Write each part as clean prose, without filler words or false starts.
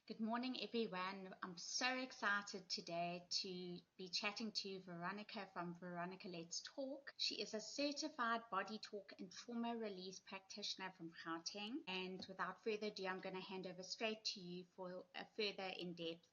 Good morning, everyone. I'm so excited today to be chatting to Veronica from Veronica Let's Talk. She is a certified body talk and trauma release practitioner from Gauteng. And without further ado, I'm going to hand over straight to you for a further in-depth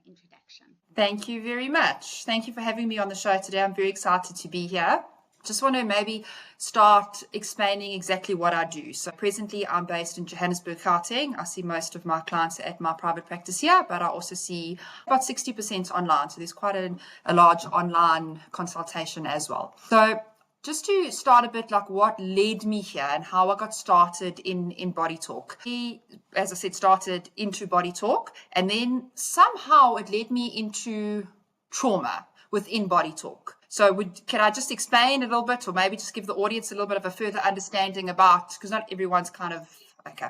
introduction. Thank you very much. Thank you for having me on the show today. I'm very excited to be here. Just want to maybe start explaining exactly what I do. So presently I'm based in Johannesburg, Gauteng. I see most of my clients at my private practice here, but I also see about 60% online. So there's quite a large online consultation as well. So just to start a bit, like what led me here and how I got started in body talk. As I said, started into body talk, and then somehow it led me into trauma within body talk. So can I just explain a little bit, or maybe just give the audience a little bit of a further understanding about, because not everyone's kind of, okay.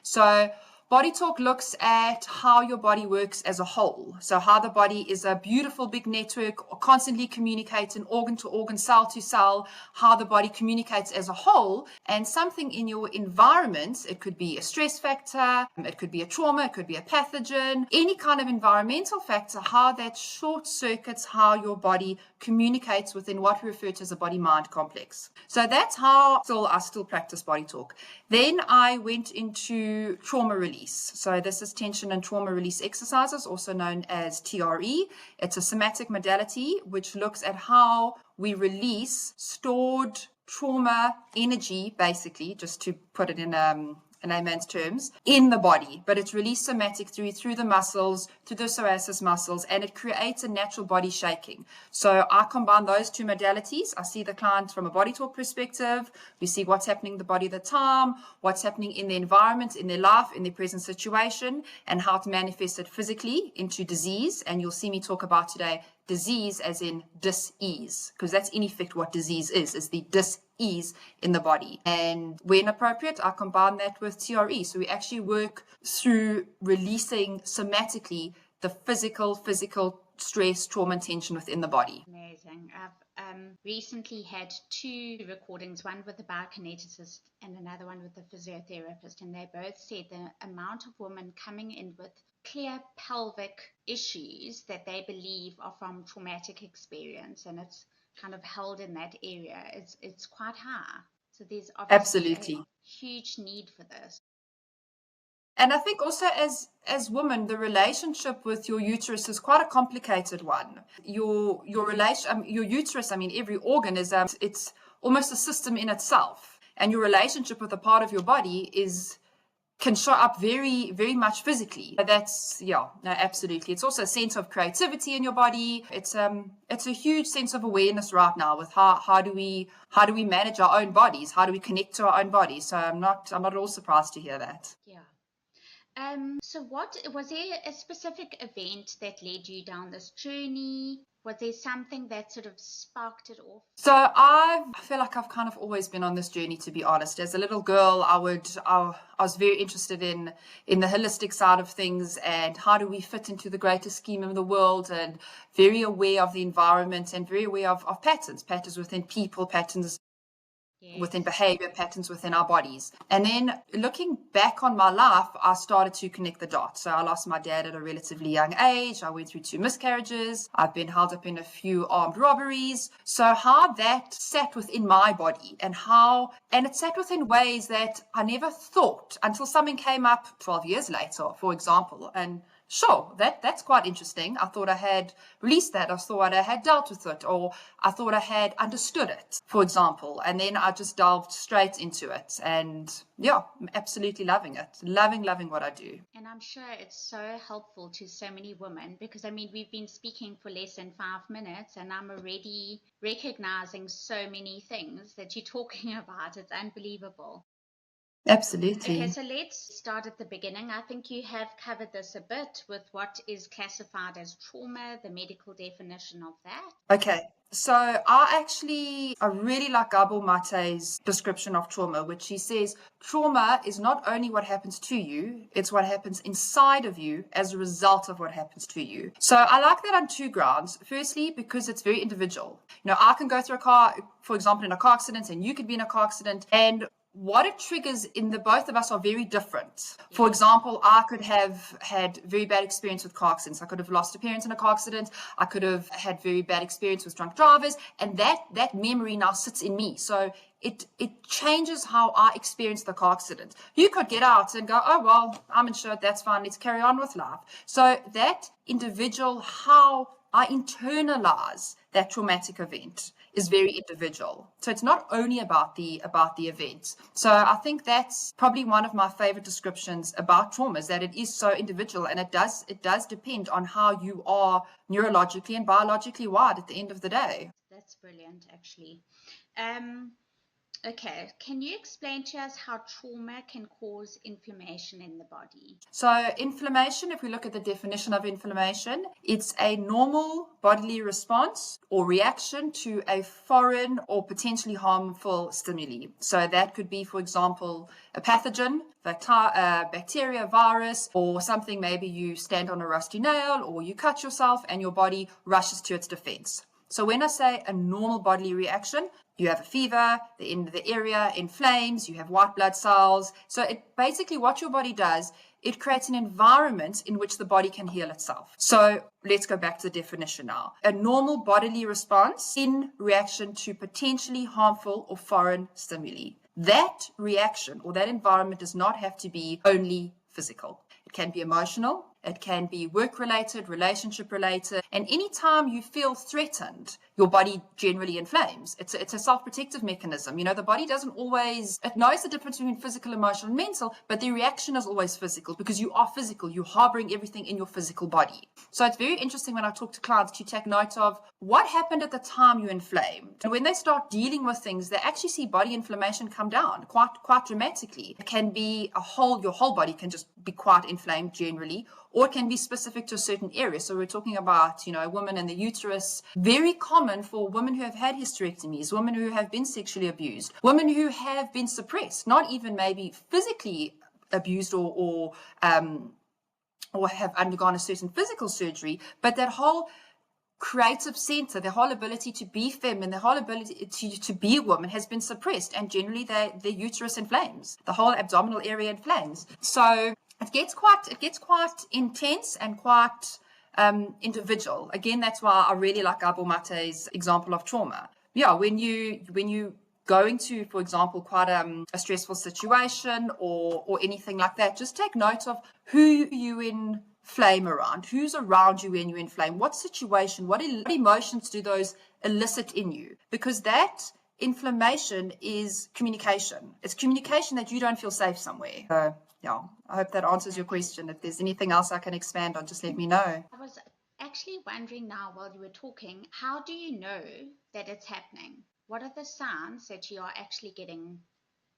So body talk looks at how your body works as a whole. So how the body is a beautiful big network, constantly communicating organ to organ, cell to cell, how the body communicates as a whole, and something in your environment. It could be a stress factor, it could be a trauma, it could be a pathogen, any kind of environmental factor, how that short circuits how your body communicates within what we refer to as a body-mind complex. So that's how I still practice body talk. Then I went into trauma release. So this is tension and trauma release exercises, also known as TRE. It's a somatic modality which looks at how we release stored trauma energy, basically, just to put it in layman's terms, in the body, but it's released somatic through the muscles, through the psoas muscles, and it creates a natural body shaking. So I combine those two modalities. I see the client from a body talk perspective. We see what's happening in the body at the time, what's happening in the environment, in their life, in their present situation, and how to manifest it physically into disease. And you'll see me talk about today disease as in dis-ease, because that's in effect what disease is the dis-ease in the body. And when appropriate, I combine that with TRE. So we actually work through releasing somatically the physical stress, trauma, and tension within the body. Amazing. I've recently had two recordings, one with a biokineticist and another one with a physiotherapist, and they both said the amount of women coming in with clear pelvic issues that they believe are from traumatic experience, and it's kind of held in that area. It's quite high. So there's obviously Absolutely. a huge need for this. And I think also as women, the relationship with your uterus is quite a complicated one. Your uterus, I mean, every organ is it's almost a system in itself, and your relationship with a part of your body can show up very, very much physically. That's, no, absolutely. It's also a sense of creativity in your body. It's a huge sense of awareness right now with how do we manage our own bodies? How do we connect to our own bodies? So I'm not at all surprised to hear that. Yeah. So was there a specific event that led you down this journey? Was there something that sort of sparked it off? So I feel like I've kind of always been on this journey, to be honest. As a little girl, I was very interested in the holistic side of things and how do we fit into the greater scheme of the world, and very aware of the environment and very aware of patterns within people, patterns within behavior, patterns within our bodies. And then looking back on my life, I started to connect the dots. So I lost my dad at a relatively young age. I went through 2 miscarriages. I've been held up in a few armed robberies. So how that sat within my body and it sat within ways that I never thought until something came up 12 years later, for example. And sure, that's quite interesting. I thought I had released that. I thought I had dealt with it, or I thought I had understood it, for example. And then I just delved straight into it. And yeah, I'm absolutely loving it. Loving what I do. And I'm sure it's so helpful to so many women, because I mean, we've been speaking for less than 5 minutes and I'm already recognizing so many things that you're talking about. It's unbelievable. Absolutely. Okay, so let's start at the beginning. I think you have covered this a bit with what is classified as trauma, the medical definition of that. Okay, so I really like Gabor Mate's description of trauma, which he says trauma is not only what happens to you, it's what happens inside of you as a result of what happens to you. So I like that on 2 grounds. Firstly, because it's very individual. I can go through a car, for example, in a car accident, and you could be in a car accident, and what it triggers in the both of us are very different. For example, I could have had very bad experience with car accidents. I could have lost a parent in a car accident. I could have had very bad experience with drunk drivers, and that memory now sits in me. So it changes how I experience the car accident. You could get out and go, oh, well, I'm insured, that's fine, let's carry on with life. So that individual, how I internalize that traumatic event is very individual. So it's not only about the event. So I think that's probably one of my favorite descriptions about trauma, is that it is so individual, and it does depend on how you are neurologically and biologically wired at the end of the day. That's brilliant, actually. Okay, can you explain to us how trauma can cause inflammation in the body? So inflammation, if we look at the definition of inflammation, it's a normal bodily response or reaction to a foreign or potentially harmful stimuli. So that could be, for example, a pathogen, bacteria, virus, or something. Maybe you stand on a rusty nail or you cut yourself and your body rushes to its defense. So when I say a normal bodily reaction, you have a fever, the area inflames, you have white blood cells. So it basically, what your body does, it creates an environment in which the body can heal itself. So let's go back to the definition now. A normal bodily response in reaction to potentially harmful or foreign stimuli. That reaction or that environment does not have to be only physical. It can be emotional, it can be work-related, relationship-related, and anytime you feel threatened, your body generally inflames. It's a self-protective mechanism. The body doesn't always, it knows the difference between physical, emotional, and mental, but the reaction is always physical because you are physical. You're harboring everything in your physical body. So it's very interesting when I talk to clients to take note of what happened at the time you inflamed. And when they start dealing with things, they actually see body inflammation come down quite dramatically. It can be your whole body can just be quite inflamed generally, or it can be specific to a certain area. So we're talking about, a woman in the uterus. Very common for women who have had hysterectomies, women who have been sexually abused, women who have been suppressed, not even maybe physically abused or have undergone a certain physical surgery, but that whole creative center, the whole ability to be feminine, the whole ability to be a woman has been suppressed, and generally the uterus inflames, the whole abdominal area inflames. So it gets quite intense and quite individual. Again, that's why I really like Gabor Mate's example of trauma. Yeah, when you go into, for example, quite a stressful situation or anything like that, just take note of who you inflame around, who's around you when you inflame, what situation, what emotions do those elicit in you, because that inflammation is communication. It's communication that you don't feel safe somewhere. So, yeah, I hope that answers your question. If there's anything else I can expand on, just let me know. I was actually wondering now while you were talking, how do you know that it's happening? What are the signs that you are actually getting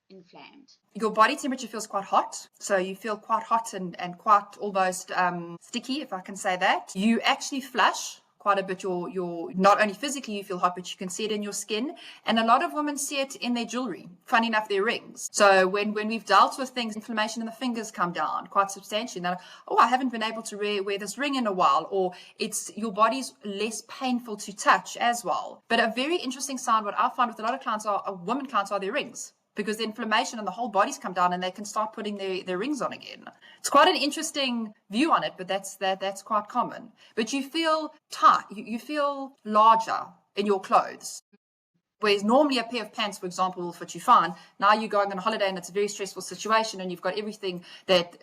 inflamed? Your body temperature feels quite hot. So you feel quite hot and quite almost sticky, if I can say that. You actually flush quite a bit. Your not only physically you feel hot, but you can see it in your skin. And a lot of women see it in their jewelry. Funny enough, their rings. So when we've dealt with things, inflammation in the fingers come down quite substantially. And I haven't been able to wear this ring in a while, or it's your body's less painful to touch as well. But a very interesting sign, what I find with a lot of clients women clients are their rings, because the inflammation in the whole body's come down and they can start putting their rings on again. It's quite an interesting view on it, but that's quite common. But you feel tight, you feel larger in your clothes. Whereas normally a pair of pants, for example, will fit you fine. Now you're going on a holiday and it's a very stressful situation and you've got everything that,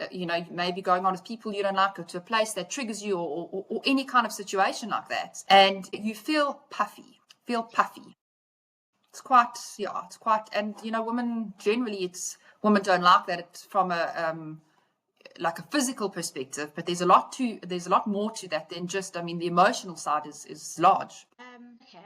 may be going on with people you don't like, or to a place that triggers you, or any kind of situation like that. And you feel puffy. It's quite, and women generally, women don't like that. It's from like a physical perspective, but there's a lot more to that than just, the emotional side is large. Okay.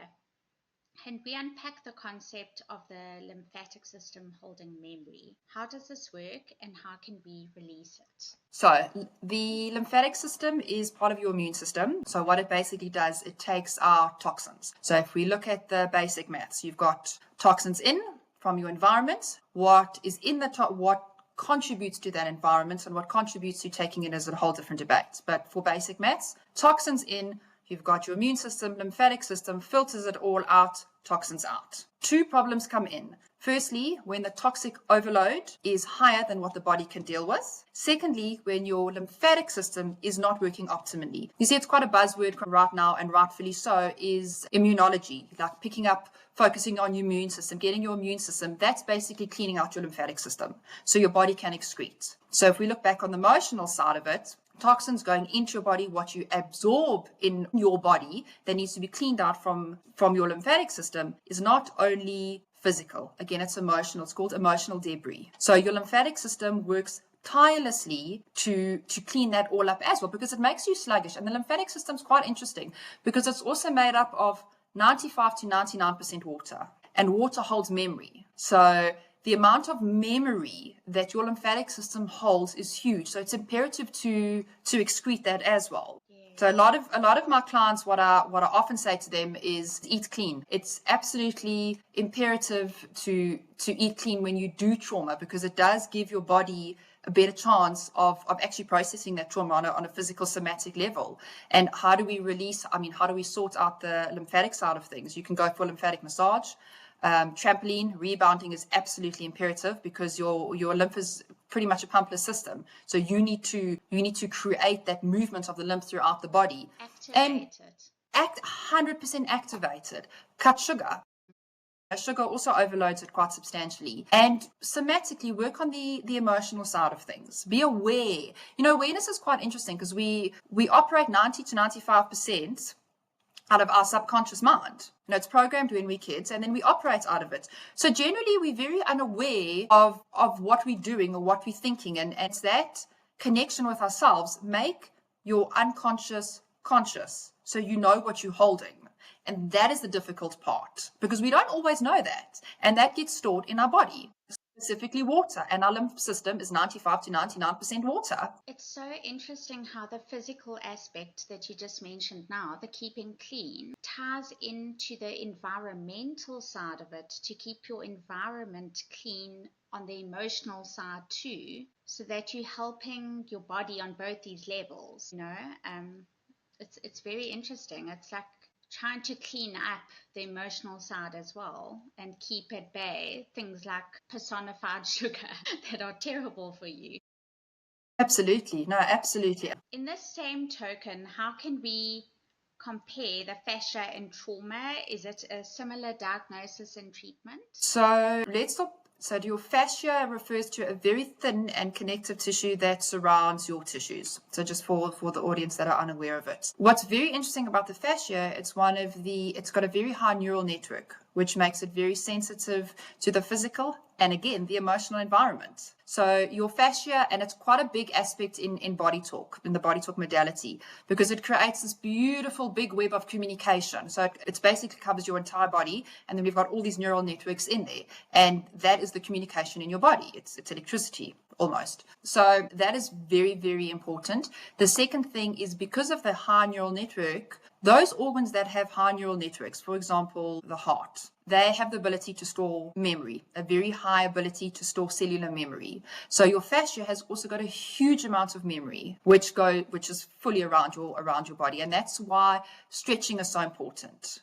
Can we unpack the concept of the lymphatic system holding memory? How does this work and how can we release it? So the lymphatic system is part of your immune system. So what it basically does, it takes our toxins. So if we look at the basic maths, you've got toxins in from your environment. What is in what contributes to that environment and what contributes to taking it is a whole different debate. But for basic maths, toxins in, you've got your immune system, lymphatic system, filters it all out, toxins out. Two problems come in. Firstly, when the toxic overload is higher than what the body can deal with. Secondly, when your lymphatic system is not working optimally. You see, it's quite a buzzword right now, and rightfully so, is immunology, like picking up, focusing on your immune system, getting your immune system. That's basically cleaning out your lymphatic system so your body can excrete. So if we look back on the emotional side of it, toxins going into your body, what you absorb in your body that needs to be cleaned out from your lymphatic system is not only physical. Again, it's emotional. It's called emotional debris. So your lymphatic system works tirelessly to clean that all up as well, because it makes you sluggish. And the lymphatic system is quite interesting because it's also made up of 95 to 99% water, and water holds memory. So the amount of memory that your lymphatic system holds is huge. So it's imperative to excrete that as well. So a lot of my clients, what I often say to them is eat clean. It's absolutely imperative to eat clean when you do trauma, because it does give your body a better chance of actually processing that trauma on a physical somatic level. And how do we release? I mean, how do we sort out the lymphatic side of things? You can go for lymphatic massage. Trampoline, rebounding is absolutely imperative because your lymph is pretty much a pumpless system. So you need to create that movement of the lymph throughout the body. Activate it. 100% activated. Cut sugar. Sugar also overloads it quite substantially. And somatically work on the emotional side of things. Be aware. Awareness is quite interesting because we operate 90 to 95% out of our subconscious mind. It's programmed when we're kids, and then we operate out of it. So generally, we're very unaware of what we're doing or what we're thinking, and it's that connection with ourselves. Make your unconscious conscious, so you know what you're holding. And that is the difficult part, because we don't always know that, and that gets stored in our body. Specifically water, and our lymph system is 95 to 99% water. It's so interesting how the physical aspect that you just mentioned now, the keeping clean, ties into the environmental side of it, to keep your environment clean on the emotional side too, so that you're helping your body on both these levels. It's very interesting. It's like trying to clean up the emotional side as well and keep at bay things like personified sugar that are terrible for you. Absolutely. No, absolutely. In this same token, how can we compare the fascia and trauma? Is it a similar diagnosis and treatment? So let's talk. So your fascia refers to a very thin and connective tissue that surrounds your tissues. So just for the audience that are unaware of it. What's very interesting about the fascia, it's got a very high neural network, which makes it very sensitive to the physical and again, the emotional environment. So your fascia, and it's quite a big aspect in body talk, in the body talk modality, because it creates this beautiful big web of communication. So it basically covers your entire body, and then we've got all these neural networks in there, and that is the communication in your body. It's electricity almost. So that is very, very important. The second thing is, because of the high neural network, those organs that have high neural networks, for example, the heart, they have the ability to store memory, a very high ability to store cellular memory. So your fascia has also got a huge amount of memory, which is fully around your body. And that's why stretching is so important.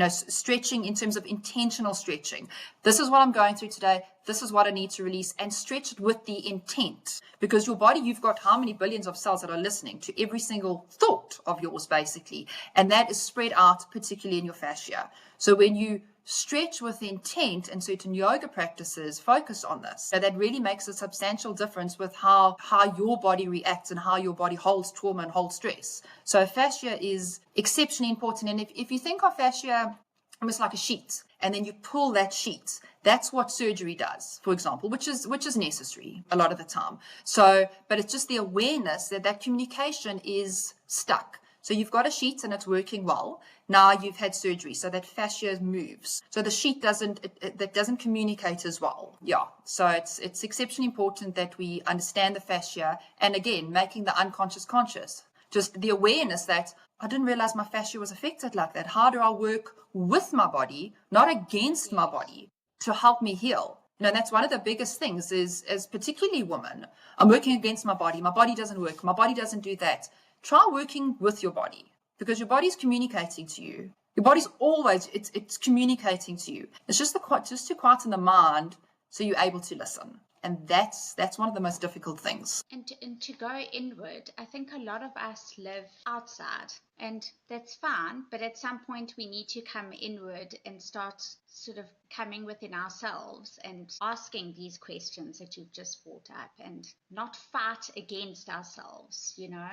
Stretching in terms of intentional stretching. This is what I'm going through today. This is what I need to release, and stretch it with the intent. Because your body, you've got how many billions of cells that are listening to every single thought of yours, basically. And that is spread out, particularly in your fascia. So when you stretch with intent, and certain yoga practices focus on this, so that really makes a substantial difference with how your body reacts and how your body holds trauma and holds stress. So fascia is exceptionally important. And if you think of fascia almost like a sheet, and then you pull that sheet, that's what surgery does, for example, which is necessary a lot of the time. So, but it's just the awareness that communication is stuck. So you've got a sheet and it's working well. Now you've had surgery, so that fascia moves. So the sheet doesn't communicate as well. Yeah. So it's exceptionally important that we understand the fascia, and again, making the unconscious conscious. Just the awareness that I didn't realize my fascia was affected like that. How do I work with my body, not against my body, to help me heal? That's one of the biggest things is, as particularly women, I'm working against my body. My body doesn't work. My body doesn't do that. Try working with your body, because your body is communicating to you. Your body's always, it's communicating to you. It's just to quieten the mind so you're able to listen. And that's one of the most difficult things. And to go inward, I think a lot of us live outside, and that's fine, but at some point we need to come inward and start sort of coming within ourselves and asking these questions that you've just brought up, and not fight against ourselves, you know?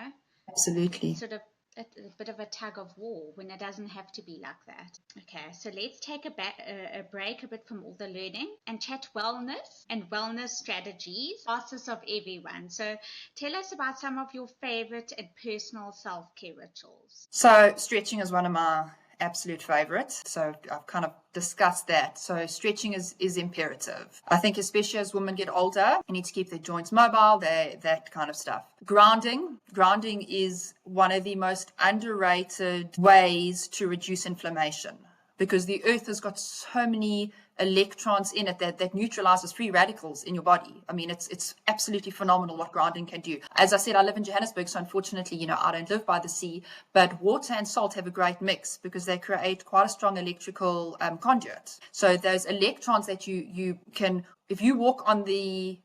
Absolutely. Sort of a bit of a tug of war when it doesn't have to be like that. Okay, so let's take a break a bit from all the learning and chat wellness and wellness strategies, fastest of everyone. So tell us about some of your favorite and personal self-care rituals. So stretching is one of my absolute favorites. So I've kind of discussed that. So stretching is imperative. I think especially as women get older, you need to keep their joints mobile, that kind of stuff. Grounding is one of the most underrated ways to reduce inflammation, because the earth has got so many electrons in it that neutralizes free radicals in your body. I mean, it's absolutely phenomenal what grounding can do. As I said, I live in Johannesburg, so unfortunately, I don't live by the sea, but water and salt have a great mix because they create quite a strong electrical conduit. So those electrons that you can, if you walk on the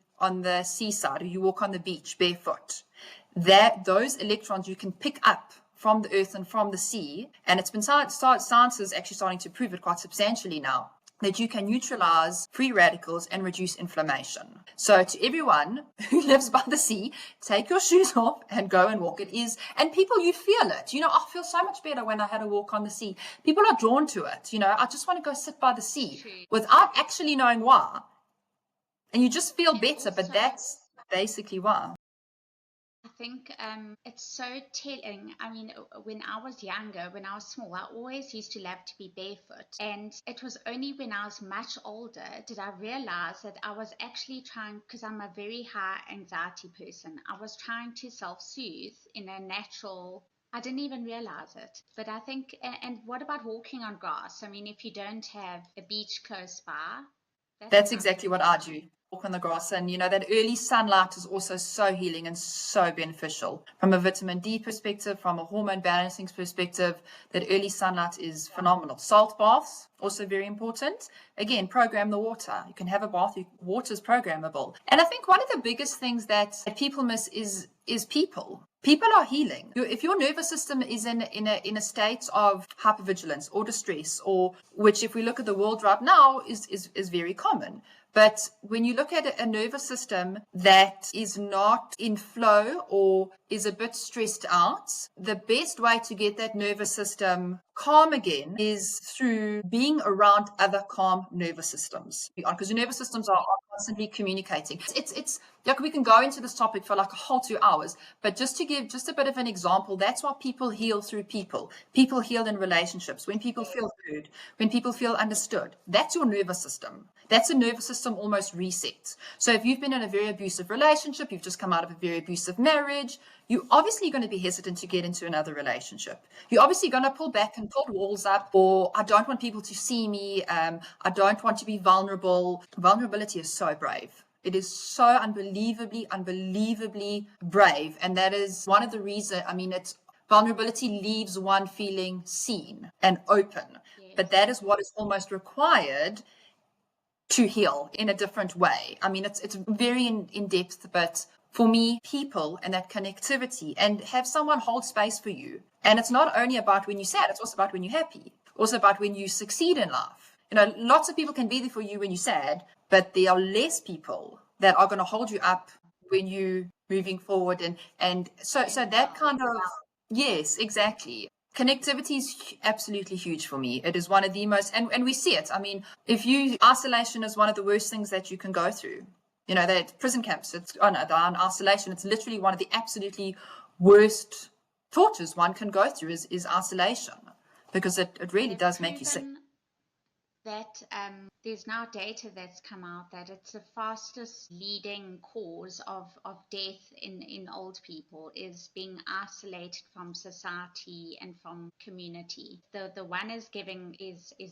seaside or you walk on the beach barefoot, those electrons you can pick up from the earth and from the sea, and it's been science is actually starting to prove it quite substantially now, that you can neutralize free radicals and reduce inflammation. So to everyone who lives by the sea, take your shoes off and go and walk. It is, and people, you feel it. I feel so much better when I had a walk on the sea. People are drawn to it. I just want to go sit by the sea. True. Without actually knowing why. And you just feel better, but that's basically why. I think it's so telling. I mean, when I was younger, when I was small, I always used to love to be barefoot. And it was only when I was much older did I realize that I was actually trying, because I'm a very high anxiety person, I was trying to self-soothe in a natural. I didn't even realize it. But I think, and what about walking on grass? I mean, if you don't have a beach close by, that's exactly what I do. Walk on the grass, and that early sunlight is also so healing and so beneficial from a vitamin D perspective, from a hormone balancing perspective. That early sunlight is phenomenal. Salt baths also very important. Again, program the water. You can have a bath. Water is programmable. And I think one of the biggest things that people miss is people. People are healing. If your nervous system is in a state of hypervigilance or distress, or which, if we look at the world right now, is very common. But when you look at a nervous system that is not in flow or is a bit stressed out, the best way to get that nervous system calm again is through being around other calm nervous systems. Because your nervous systems are constantly communicating. It's like, we can go into this topic for like a whole 2 hours, but just to give just a bit of an example, that's why people heal through people. People heal in relationships, when people feel heard, when people feel understood. That's your nervous system. That's a nervous system almost reset. So if you've been in a very abusive relationship, you've just come out of a very abusive marriage, you're obviously going to be hesitant to get into another relationship. You're obviously going to pull back and pull walls up, or I don't want people to see me. I don't want to be vulnerable. Vulnerability is so brave. It is so unbelievably brave. And that is one of the reasons, vulnerability leaves one feeling seen and open. Yes. But that is what is almost required to heal in a different way. I mean, it's very in depth, but for me, people and that connectivity, and have someone hold space for you. And it's not only about when you're sad, it's also about when you're happy, also about when you succeed in life. Lots of people can be there for you when you're sad, but there are less people that are going to hold you up when you're moving forward. And so that kind of, yes, exactly. Connectivity is absolutely huge for me. It is one of the most, and we see it. I mean, isolation is one of the worst things that you can go through. That prison camps, they're in isolation. It's literally one of the absolutely worst tortures one can go through is isolation, because it really does make you sick. That there's now data that's come out that it's the fastest leading cause of death in old people is being isolated from society and from community. The one is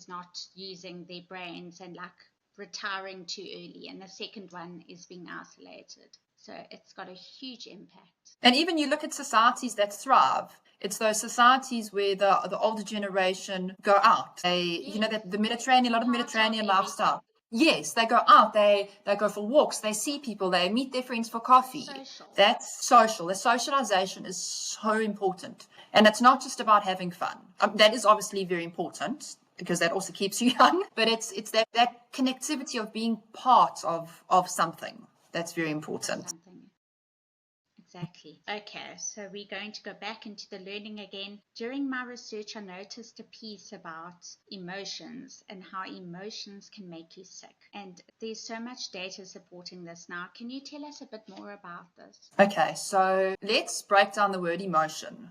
not using their brains and like retiring too early, and the second one is being isolated. So it's got a huge impact. And even you look at societies that thrive, It's those societies where the older generation go out. That the Mediterranean, a lot of Mediterranean lifestyle. Yes, they go out, they go for walks, they see people, they meet their friends for coffee. Social. That's social. The socialization is so important. And it's not just about having fun. That is obviously very important because that also keeps you young. But it's that connectivity of being part of something. That's very important. Exactly. Okay, so we're going to go back into the learning again. During my research, I noticed a piece about emotions and how emotions can make you sick. And there's so much data supporting this now. Can you tell us a bit more about this? Okay, so let's break down the word emotion,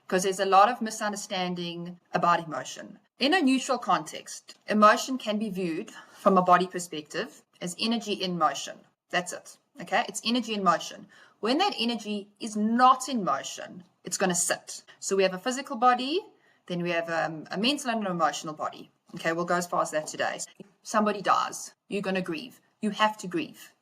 because there's a lot of misunderstanding about emotion. In a neutral context, emotion can be viewed from a body perspective as energy in motion. That's it. Okay, it's energy in motion. When that energy is not in motion, it's going to sit. So we have a physical body, then we have a mental and an emotional body. Okay, we'll go as far as that today. Somebody dies, you're going to grieve. You have to grieve.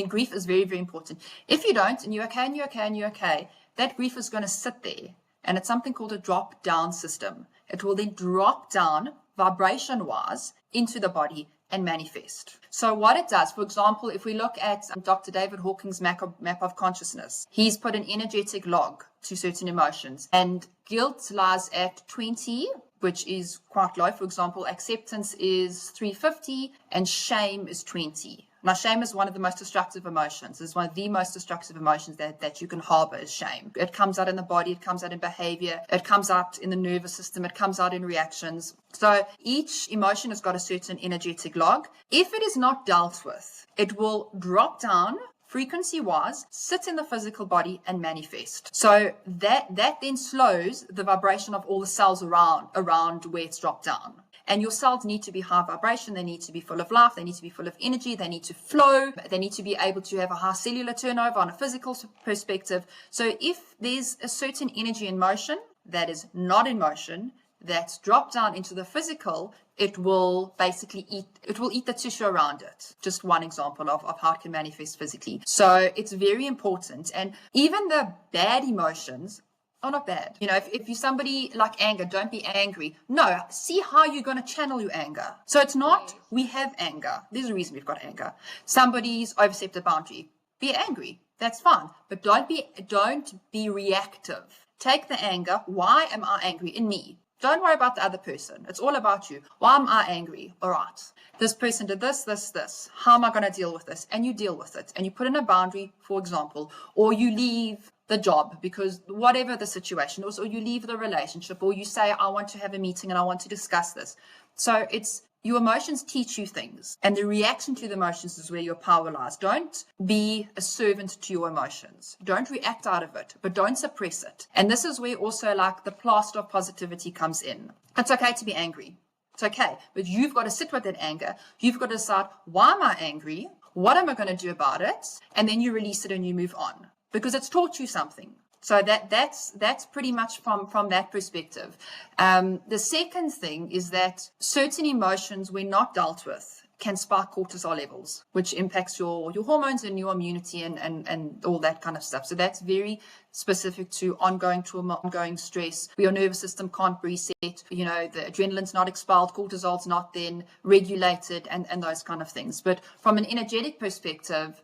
Grief is very, very important. If you don't, and you're okay, and you're okay, and you're okay, that grief is going to sit there. And it's something called a drop-down system. It will then drop down vibration-wise into the body and manifest. So what it does, for example, if we look at Dr. David Hawkins' map of consciousness, he's put an energetic log to certain emotions. And guilt lies at 20, which is quite low. For example, acceptance is 350 and shame is 20. Now, shame is one of the most destructive emotions. It's one of the most destructive emotions that you can harbor is shame. It comes out in the body, it comes out in behavior, it comes out in the nervous system, it comes out in reactions. So each emotion has got a certain energetic log. If it is not dealt with, it will drop down frequency-wise, sit in the physical body and manifest. So that then slows the vibration of all the cells around where it's dropped down. And your cells need to be high vibration, they need to be full of life, they need to be full of energy, they need to flow, they need to be able to have a high cellular turnover on a physical perspective. So if there's a certain energy in motion that is not in motion, that's dropped down into the physical, it will basically eat the tissue around it. Just one example of how it can manifest physically. So it's very important. And even the bad emotions are not bad. If you're somebody like anger, don't be angry. No, see how you're going to channel your anger. So it's not, we have anger. There's a reason we've got anger. Somebody's overstepped a boundary. Be angry. That's fine. But don't be reactive. Take the anger. Why am I angry? In me. Don't worry about the other person. It's all about you. Why am I angry? All right. This person did this. How am I going to deal with this? And you deal with it. And you put in a boundary, for example, or you leave the job because whatever the situation is, or you leave the relationship, or you say, I want to have a meeting and I want to discuss this. So it's your emotions teach you things, and the reaction to the emotions is where your power lies. Don't be a servant to your emotions. Don't react out of it, but don't suppress it. And this is where also like the plaster of positivity comes in. It's okay to be angry. It's okay, but you've got to sit with that anger. You've got to decide, why am I angry? What am I going to do about it? And then you release it and you move on because it's taught you something. So that's pretty much from that perspective. The second thing is that certain emotions, when not dealt with, can spike cortisol levels, which impacts your hormones and your immunity and all that kind of stuff. So that's very specific to ongoing trauma, ongoing stress, where your nervous system can't reset, the adrenaline's not expelled, cortisol's not then regulated, and those kind of things. But from an energetic perspective,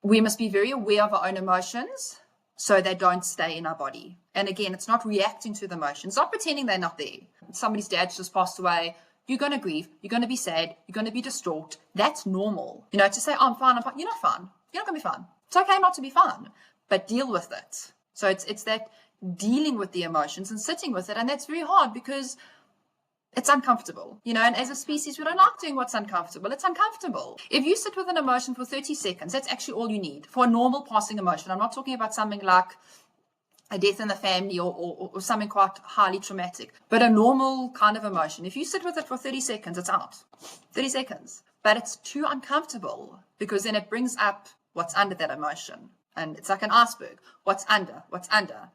we must be very aware of our own emotions so they don't stay in our body. And again, it's not reacting to the emotions, not pretending they're not there. Somebody's dad's just passed away. You're going to grieve. You're going to be sad. You're going to be distraught. That's normal. To say, oh, I'm fine. You're not fine. You're not going to be fine. It's okay not to be fine, but deal with it. So it's that dealing with the emotions and sitting with it. And that's very hard because it's uncomfortable, and as a species, we don't like doing what's uncomfortable. It's uncomfortable. If you sit with an emotion for 30 seconds, that's actually all you need for a normal passing emotion. I'm not talking about something like a death in the family or something quite highly traumatic, but a normal kind of emotion. If you sit with it for 30 seconds, it's out. 30 seconds. But it's too uncomfortable because then it brings up what's under that emotion. And it's like an iceberg. What's under?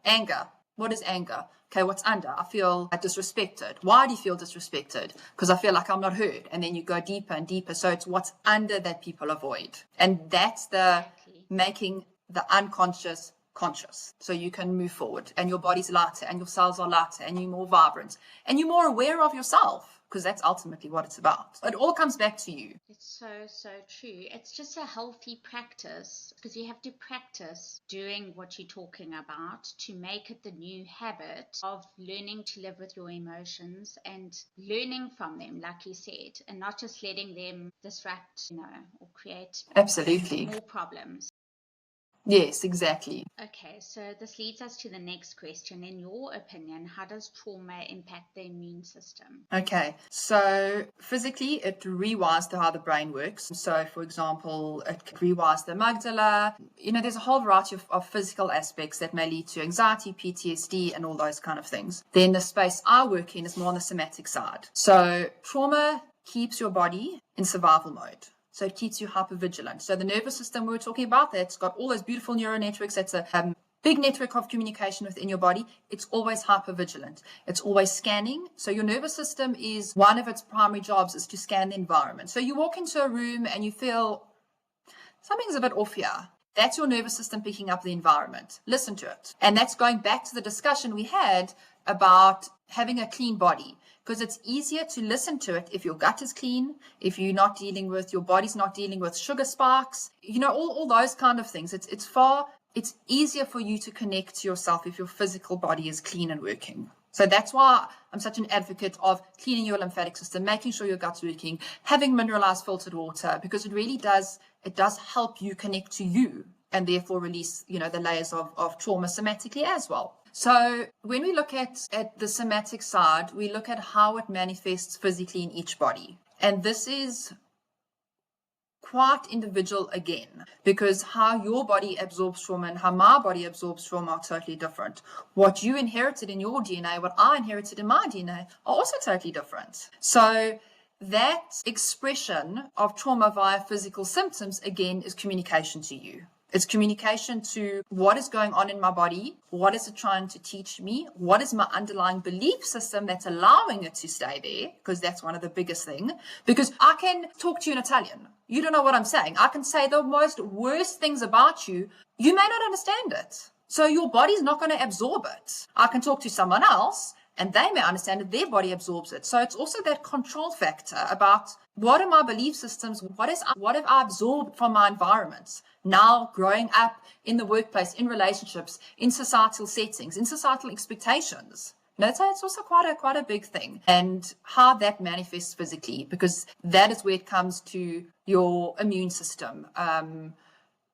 Anger. What is anger? Okay, what's under? I feel disrespected. Why do you feel disrespected? Because I feel like I'm not heard. And then you go deeper and deeper. So it's what's under that people avoid. And that's the making the unconscious conscious. So you can move forward and your body's lighter and your cells are lighter and you're more vibrant and you're more aware of yourself, because that's ultimately what it's about. It all comes back to you. It's so true. It's just a healthy practice, because you have to practice doing what you're talking about to make it the new habit of learning to live with your emotions and learning from them, like you said, and not just letting them disrupt, or create Absolutely. more problems. Yes, exactly. Okay, so this leads us to the next question. In your opinion, how does trauma impact the immune system? Okay, so physically it rewires how the brain works. So, for example, it rewires the amygdala. There's a whole variety of physical aspects that may lead to anxiety, PTSD, and all those kind of things. Then the space I work in is more on the somatic side. So trauma keeps your body in survival mode. So it keeps you hypervigilant. So the nervous system we were talking about, that's got all those beautiful neural networks. That's a big network of communication within your body. It's always hypervigilant. It's always scanning. So your nervous system is, one of its primary jobs is to scan the environment. So you walk into a room and you feel something's a bit off here. That's your nervous system picking up the environment. Listen to it. And that's going back to the discussion we had about having a clean body, because it's easier to listen to it if your gut is clean, if you're not dealing with, your body's not dealing with sugar spikes, all those kind of things. It's easier for you to connect to yourself if your physical body is clean and working. So that's why I'm such an advocate of cleaning your lymphatic system, making sure your gut's working, having mineralized filtered water, because it really does help you connect to you and therefore release, the layers of trauma somatically as well. So when we look at the somatic side, we look at how it manifests physically in each body. And this is quite individual again, because how your body absorbs trauma and how my body absorbs trauma are totally different. What you inherited in your DNA, what I inherited in my DNA, are also totally different. So that expression of trauma via physical symptoms, again, is communication to you. It's communication to what is going on in my body, what is it trying to teach me, what is my underlying belief system that's allowing it to stay there, because that's one of the biggest things. Because I can talk to you in Italian. You don't know what I'm saying. I can say the most worst things about you. You may not understand it. So your body's not going to absorb it. I can talk to someone else and they may understand that their body absorbs it. So it's also that control factor about what are my belief systems? What have I absorbed from my environments? Now growing up in the workplace, in relationships, in societal settings, in societal expectations. So it's also quite a big thing, and how that manifests physically, because that is where it comes to your immune system.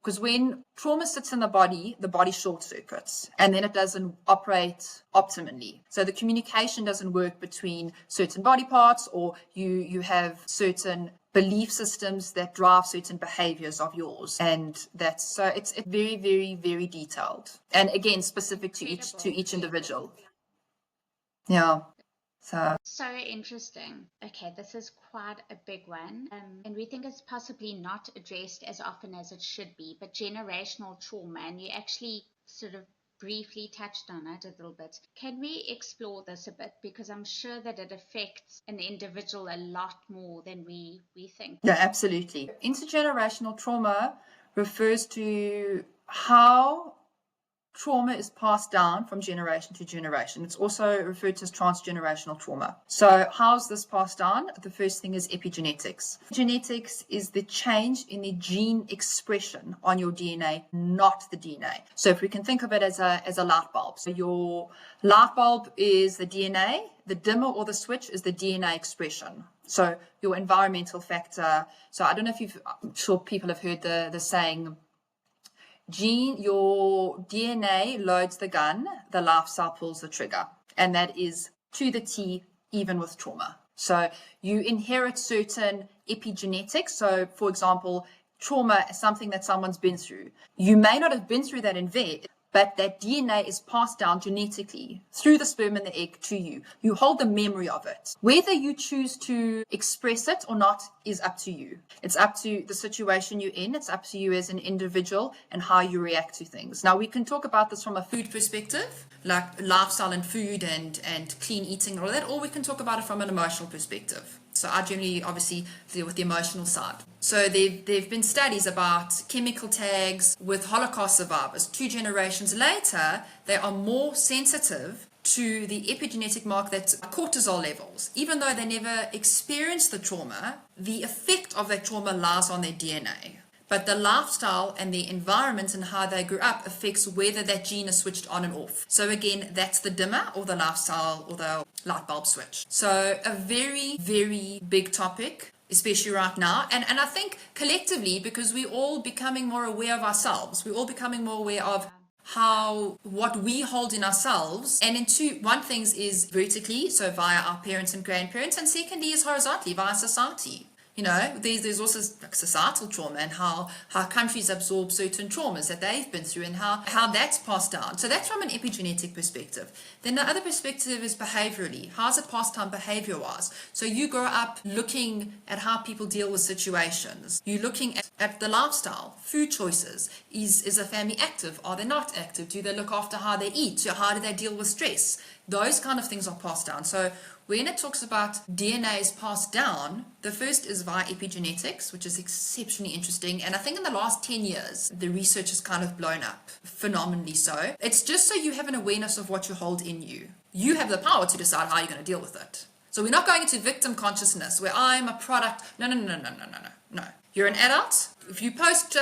Because when trauma sits in the body short circuits and then it doesn't operate optimally. So the communication doesn't work between certain body parts, or you have certain belief systems that drive certain behaviors of yours. And it's very, very, very detailed. And again, specific to each individual. Yeah. So interesting. Okay, this is quite a big one. And we think it's possibly not addressed as often as it should be, but generational trauma, and you actually sort of briefly touched on it a little bit. Can we explore this a bit? Because I'm sure that it affects an individual a lot more than we think. Yeah, absolutely. Intergenerational trauma refers to how trauma is passed down from generation to generation. It's also referred to as transgenerational trauma. So how's this passed down? The first thing is epigenetics. Genetics is the change in the gene expression on your DNA, not the DNA. So if we can think of it as a light bulb. So your light bulb is the DNA, the dimmer or the switch is the DNA expression. So your environmental factor. So I don't know if I'm sure people have heard the saying, your DNA loads the gun, the life cell pulls the trigger. And that is to the T, even with trauma. So you inherit certain epigenetics. So, for example, trauma is something that someone's been through. You may not have been through that event, but that DNA is passed down genetically through the sperm and the egg to you. You hold the memory of it. Whether you choose to express it or not is up to you. It's up to the situation you're in. It's up to you as an individual and how you react to things. Now, we can talk about this from a food perspective, like lifestyle and food and clean eating and all that, or we can talk about it from an emotional perspective. So I generally obviously deal with the emotional side. So there've been studies about chemical tags with Holocaust survivors. 2 generations later, they are more sensitive to the epigenetic mark that's cortisol levels. Even though they never experienced the trauma, the effect of that trauma lies on their DNA. But the lifestyle and the environment and how they grew up affects whether that gene is switched on and off. So again, that's the dimmer or the lifestyle or the light bulb switch. So a very, very big topic, especially right now. And I think collectively, because we're all becoming more aware of ourselves, we're all becoming more aware of what we hold in ourselves. And one thing is vertically, so via our parents and grandparents, and secondly is horizontally via society. You know, there's also societal trauma and how countries absorb certain traumas that they've been through and how that's passed down. So that's from an epigenetic perspective. Then the other perspective is behaviorally. How's it passed down behavior-wise? So you grow up looking at how people deal with situations. You're looking at the lifestyle, food choices. Is a family active? Are they not active? Do they look after how they eat? How do they deal with stress? Those kind of things are passed down. So when it talks about DNA is passed down, the first is via epigenetics, which is exceptionally interesting. And I think in the last 10 years, the research has kind of blown up, phenomenally so. It's just so you have an awareness of what you hold in you. You have the power to decide how you're going to deal with it. So we're not going into victim consciousness where I'm a product. No. You're an adult. If you post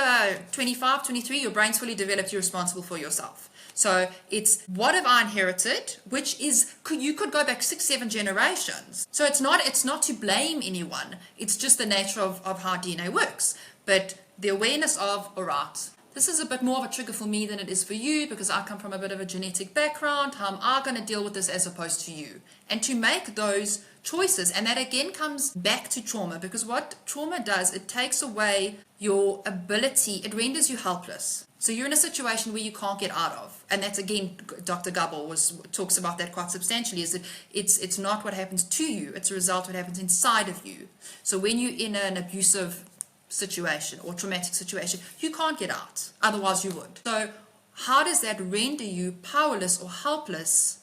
25, 23, your brain's fully developed, you're responsible for yourself. So it's what have I inherited, which is you could go back 6, 7 generations. So it's not to blame anyone. It's just the nature of how DNA works. But the awareness of, all right, this is a bit more of a trigger for me than it is for you because I come from a bit of a genetic background. How am I going to deal with this as opposed to you? And to make those choices. And that again comes back to trauma, because what trauma does, it takes away your ability, it renders you helpless. So you're in a situation where you can't get out of. And that's again, Dr. Gabor talks about that quite substantially, is that it's not what happens to you, it's a result of what happens inside of you. So when you're in an abusive situation or traumatic situation, you can't get out, otherwise you would. So how does that render you powerless or helpless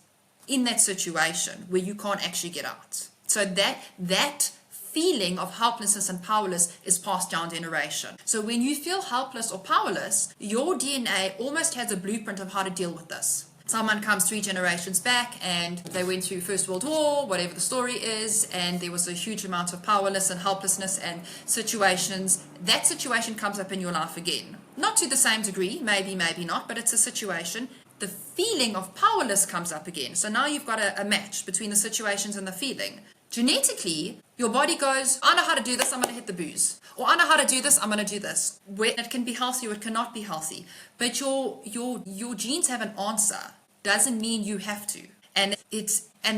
in that situation where you can't actually get out? So that feeling of helplessness and powerless is passed down generation. So when you feel helpless or powerless, your DNA almost has a blueprint of how to deal with this. Someone comes 3 generations back and they went through First World War, whatever the story is, and there was a huge amount of powerlessness and helplessness and situations. That situation comes up in your life again. Not to the same degree, maybe not, but it's a situation. The feeling of powerless comes up again. So now you've got a match between the situations and the feeling. Genetically, your body goes, I know how to do this, I'm going to hit the booze. Or I know how to do this, I'm going to do this. Where it can be healthy or it cannot be healthy. But your genes have an answer. Doesn't mean you have to. And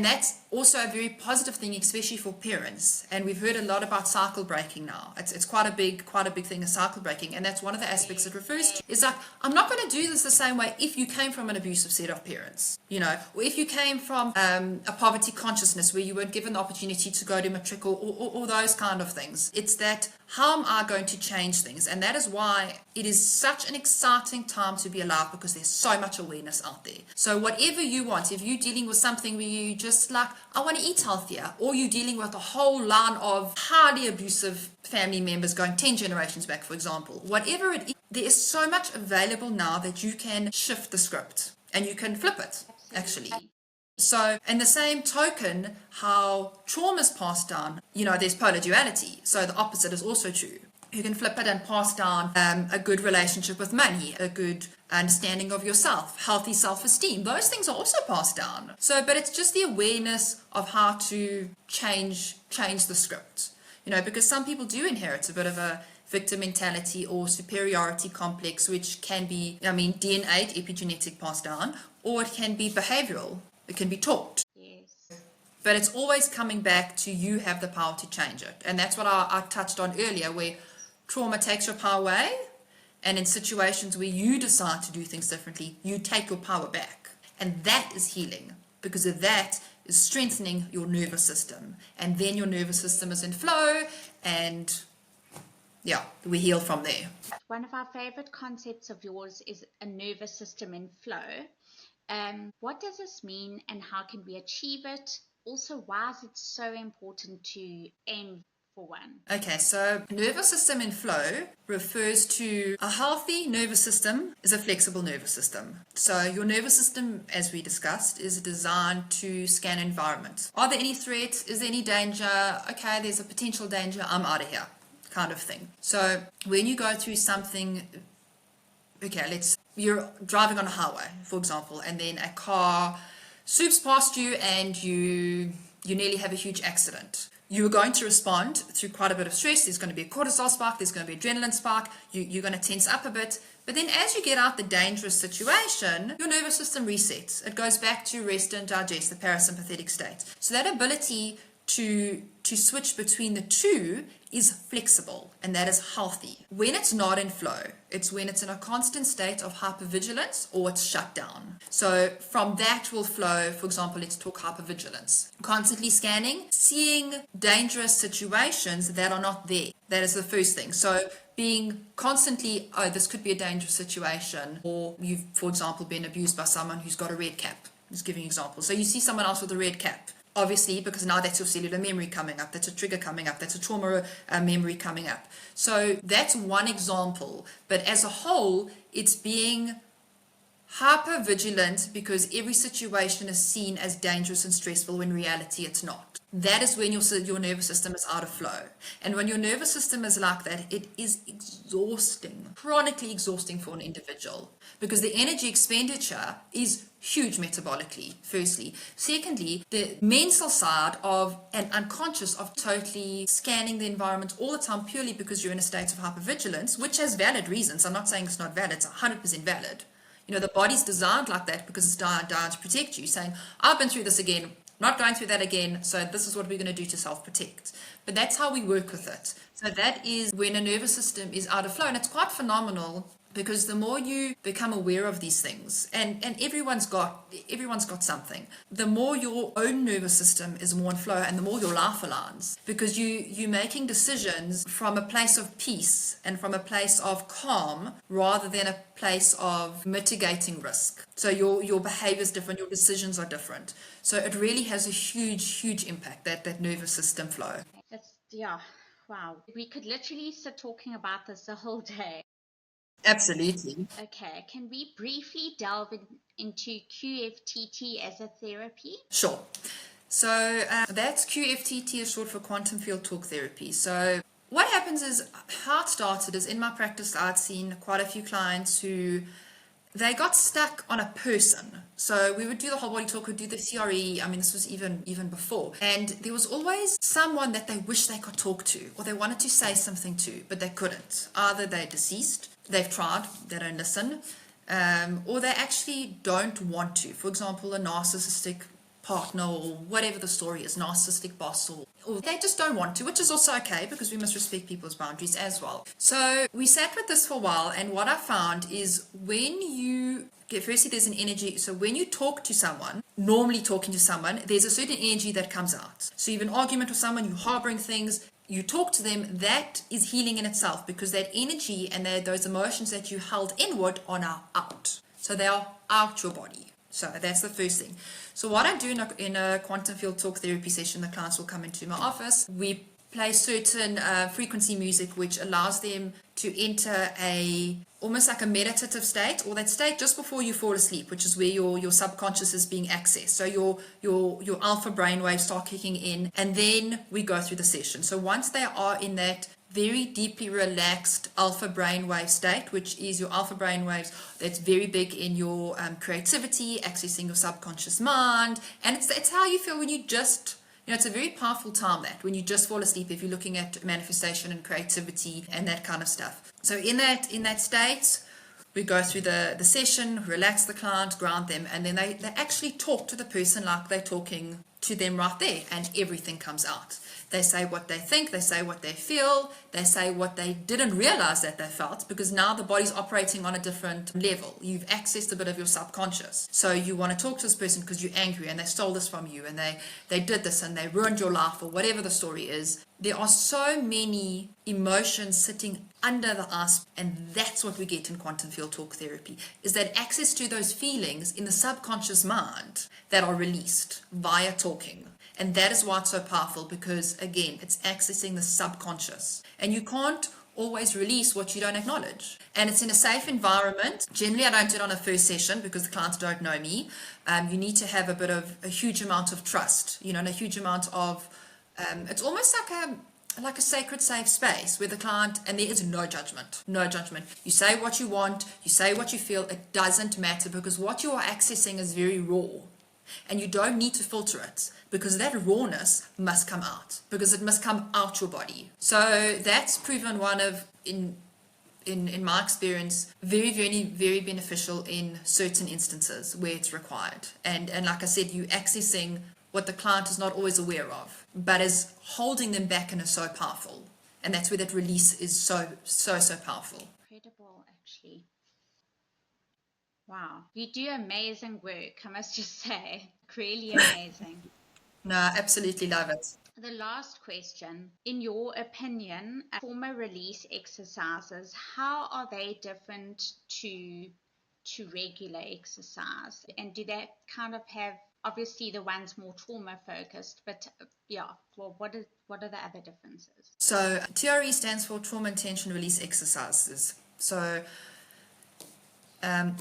that's also a very positive thing, especially for parents. And we've heard a lot about cycle breaking now. It's quite a big thing, a cycle breaking. And that's one of the aspects it refers to. Is like, I'm not going to do this the same way if you came from an abusive set of parents, you know, or if you came from a poverty consciousness where you weren't given the opportunity to go to matric or those kind of things. It's that, how am I going to change things? And that is why it is such an exciting time to be alive, because there's so much awareness out there. So whatever you want, if you're dealing with something where you just like, I want to eat healthier, or you're dealing with a whole line of highly abusive family members going 10 generations back, for example, whatever it is, there is so much available now that you can shift the script and you can flip it, actually. So, in the same token, how trauma is passed down, you know, there's polar duality. So the opposite is also true. You can flip it and pass down a good relationship with money, a good understanding of yourself, healthy self-esteem. Those things are also passed down. So, but it's just the awareness of how to change the script. You know, because some people do inherit a bit of a victim mentality or superiority complex, which can be, I mean, DNA, epigenetic passed down, or it can be behavioral. It can be taught. Yes. But it's always coming back to you have the power to change it. And that's what I touched on earlier, where trauma takes your power away. And in situations where you decide to do things differently, you take your power back. And that is healing, because of that is strengthening your nervous system. And then your nervous system is in flow, and yeah, we heal from there. One of our favorite concepts of yours is a nervous system in flow. What does this mean, and how can we achieve it? also why is it so important to aim for one? Okay, so nervous system in flow refers to a healthy nervous system is a flexible nervous system. So your nervous system, as we discussed, is designed to scan environment. Are there any threats? Is there any danger? Okay, there's a potential danger. I'm out of here, kind of thing. So when you go through something, okay, you're driving on a highway, for example, and then a car swoops past you and you nearly have a huge accident. You're going to respond through quite a bit of stress. There's going to be a cortisol spike, there's going to be adrenaline spike, you're going to tense up a bit. But then as you get out the dangerous situation, your nervous system resets. It goes back to rest and digest, the parasympathetic state. So that ability to switch between the two is flexible, and that is healthy. When it's not in flow, it's when it's in a constant state of hypervigilance or it's shut down. So from that will flow, for example, let's talk hypervigilance. Constantly scanning, seeing dangerous situations that are not there. That is the first thing. So being constantly, oh, this could be a dangerous situation, or you've, for example, been abused by someone who's got a red cap. Just giving examples. So you see someone else with a red cap. Obviously, because now that's your cellular memory coming up, that's a trigger coming up, that's a trauma memory coming up. So that's one example. But as a whole, it's being hyper vigilant because every situation is seen as dangerous and stressful when in reality it's not. That is when your nervous system is out of flow. And when your nervous system is like that, it is exhausting, chronically exhausting for an individual because the energy expenditure is huge metabolically, firstly. Secondly, the mental side of and unconscious of totally scanning the environment all the time purely because you're in a state of hypervigilance, which has valid reasons. I'm not saying it's not valid, it's 100% valid. You know, the body's designed like that because it's designed to protect you, saying, I've been through this again, not going through that again, so this is what we're going to do to self-protect. But that's how we work with it. So that is when a nervous system is out of flow, and it's quite phenomenal because the more you become aware of these things, and everyone's got something, the more your own nervous system is more in flow and the more your life aligns, because you're making decisions from a place of peace and from a place of calm rather than a place of mitigating risk. So your behavior is different, your decisions are different. So it really has a huge impact, that nervous system flow. Yeah, wow. We could literally sit talking about this the whole day. Absolutely. Okay, can we briefly delve into QFTT as a therapy? Sure. So that's QFTT is short for quantum field talk therapy. So what happens is, how it started is in my practice, I'd seen quite a few clients who they got stuck on a person. So we would do the whole body talk, we'd do the CRE. I mean, this was even before. And there was always someone that they wish they could talk to, or they wanted to say something to, but they couldn't. Either they're deceased, they've tried, they don't listen, or they actually don't want to. For example, a narcissistic partner or whatever the story is, narcissistic boss, or they just don't want to, which is also okay because we must respect people's boundaries as well. So we sat with this for a while, and what I found is when you firstly, there's an energy. So when you talk to someone, normally talking to someone, there's a certain energy that comes out. So you have an argument with someone, you're harboring things, you talk to them, that is healing in itself because that energy and those emotions that you held inward are now out. So they are out your body. So that's the first thing. So what I do in a quantum field talk therapy session, the clients will come into my office. We play certain frequency music which allows them to enter almost like a meditative state, or that state just before you fall asleep, which is where your subconscious is being accessed. So your alpha brainwaves start kicking in, and then we go through the session. So once they are in that very deeply relaxed alpha brainwave state, which is your alpha brainwaves, that's very big in your creativity, accessing your subconscious mind, and it's how you feel when you just, it's a very powerful time, that when you just fall asleep, if you're looking at manifestation and creativity and that kind of stuff. So in that state, we go through the session, relax the client, ground them, and then they actually talk to the person like they're talking to them right there, and everything comes out. They say what they think, they say what they feel, they say what they didn't realize that they felt, because now the body's operating on a different level. You've accessed a bit of your subconscious. So you want to talk to this person because you're angry and they stole this from you and they did this and they ruined your life, or whatever the story is. There are so many emotions sitting under the ice, and that's what we get in quantum field talk therapy, is that access to those feelings in the subconscious mind that are released via talking. And that is why it's so powerful, because again, it's accessing the subconscious. And you can't always release what you don't acknowledge. And it's in a safe environment. Generally, I don't do it on a first session because the clients don't know me. You need to have a huge amount of trust, and a huge amount of, it's almost like a sacred safe space where the client, and there is no judgment. You say what you want, you say what you feel, it doesn't matter, because what you are accessing is very raw. And you don't need to filter it, because that rawness must come out, because it must come out your body. So that's proven one of, in my experience, very, very, very beneficial in certain instances where it's required. And like I said, you accessing what the client is not always aware of, but is holding them back and is so powerful. And that's where that release is so powerful. Incredible, actually. Wow, you do amazing work, I must just say. Really amazing. No, I absolutely love it. The last question, in your opinion, trauma release exercises, how are they different to regular exercise? And do they kind of have, obviously the one's more trauma focused, but yeah, well, what are the other differences? So TRE stands for trauma and tension release exercises. So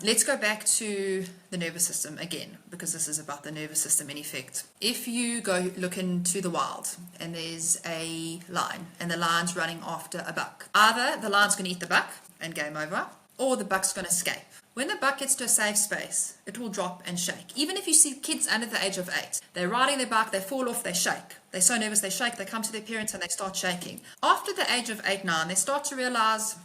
let's go back to the nervous system again, because this is about the nervous system in effect. If you go look into the wild and there's a lion and the lion's running after a buck, either the lion's going to eat the buck and game over, or the buck's going to escape. When the buck gets to a safe space, it will drop and shake. Even if you see kids under the age of 8, they're riding their bike, they fall off, they shake. They're so nervous, they shake, they come to their parents and they start shaking. After the age of 8, 9, they start to realize,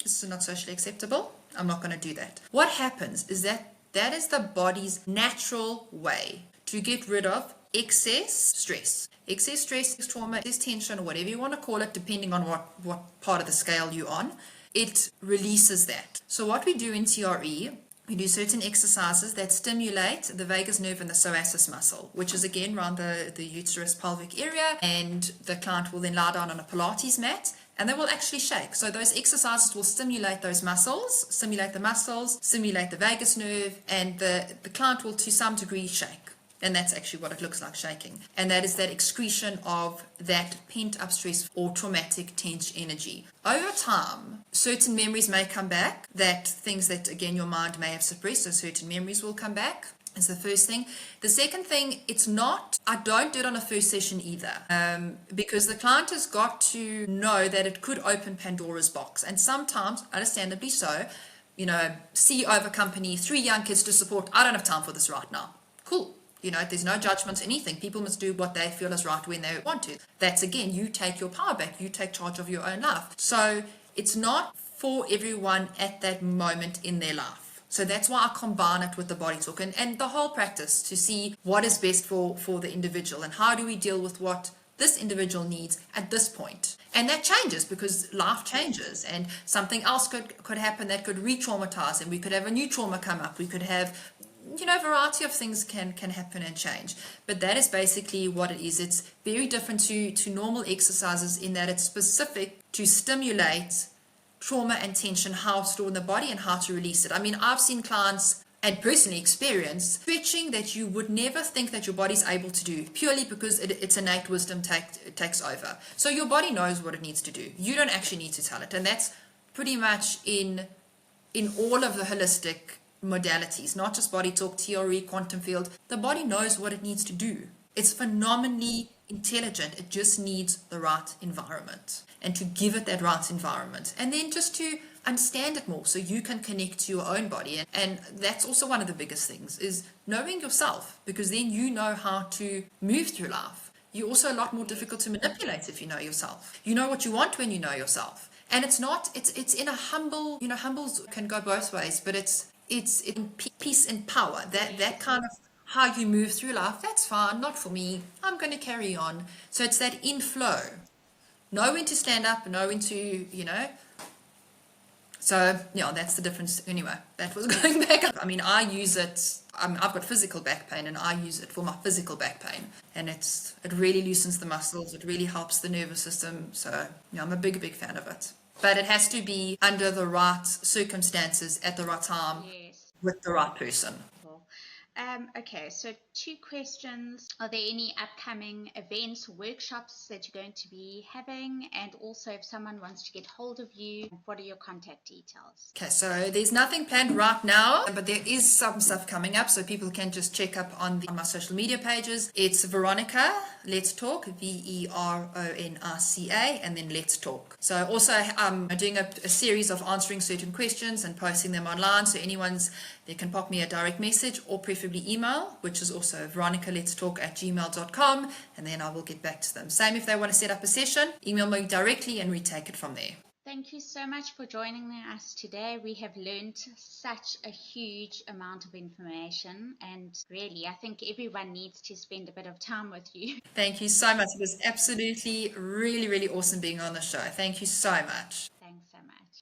this is not socially acceptable. I'm not going to do that. What happens is that is the body's natural way to get rid of excess stress. Excess stress, trauma, excess tension, or whatever you want to call it, depending on what part of the scale you're on. It releases that. So what we do in TRE, we do certain exercises that stimulate the vagus nerve and the psoas muscle, which is again around the uterus pelvic area, and the client will then lie down on a Pilates mat and they will actually shake. So those exercises will stimulate those muscles, stimulate the vagus nerve, and the client will to some degree shake. And that's actually what it looks like, shaking. And that is that excretion of that pent-up stress or traumatic tense energy. Over time, certain memories may come back, that things that, again, your mind may have suppressed, so certain memories will come back. Is the first thing. The second thing, I don't do it on a first session either, because the client has got to know that it could open Pandora's box. And sometimes, understandably so, CEO of a company, 3 young kids to support, I don't have time for this right now. Cool. There's no judgment, anything. People must do what they feel is right when they want to. That's, again, you take your power back. You take charge of your own life. So it's not for everyone at that moment in their life. So that's why I combine it with the body talk and the whole practice to see what is best for the individual and how do we deal with what this individual needs at this point. And that changes because life changes and something else could happen that could re-traumatize, and we could have a new trauma come up. We could have a variety of things can happen and change. But that is basically what it is. It's very different to normal exercises in that it's specific to stimulate trauma and tension, how to store in the body and how to release it. I mean, I've seen clients and personally experienced stretching that you would never think that your body's able to do, purely because its innate wisdom takes over. So your body knows what it needs to do. You don't actually need to tell it. And that's pretty much in all of the holistic modalities, not just body talk, TRE, quantum field. The body knows what it needs to do. It's phenomenally intelligent. It just needs the right environment, and to give it that right environment, and then just to understand it more so you can connect to your own body. And that's also one of the biggest things, is knowing yourself, because then you know how to move through life. You're also a lot more difficult to manipulate if you know yourself. You know what you want when you know yourself. And it's in a humble, humbles can go both ways, but it's in peace and power. That kind of how you move through life, that's fine, not for me, I'm going to carry on. So it's that inflow. Know when to stand up, know when to, So, that's the difference. Anyway, that was going back. I mean, I use it, I've got physical back pain, and I use it for my physical back pain. And it really loosens the muscles, it really helps the nervous system. So, I'm a big fan of it. But it has to be under the right circumstances, at the right time, Yes. with the right person. Okay, so 2 questions. Are there any upcoming events or workshops that you're going to be having? And also, if someone wants to get hold of you, what are your contact details? Okay, so there's nothing planned right now, but there is some stuff coming up, so people can just check up on my social media pages. It's Veronica, Let's Talk, Veronica, and then Let's Talk. So also I'm doing a series of answering certain questions and posting them online, so they can pop me a direct message or preferably email, which is also veronicaletstalk@gmail.com, and then I will get back to them. Same if they want to set up a session, email me directly and we take it from there. Thank you so much for joining us today. We have learned such a huge amount of information, and really, I think everyone needs to spend a bit of time with you. Thank you so much. It was absolutely really, really awesome being on the show. Thank you so much.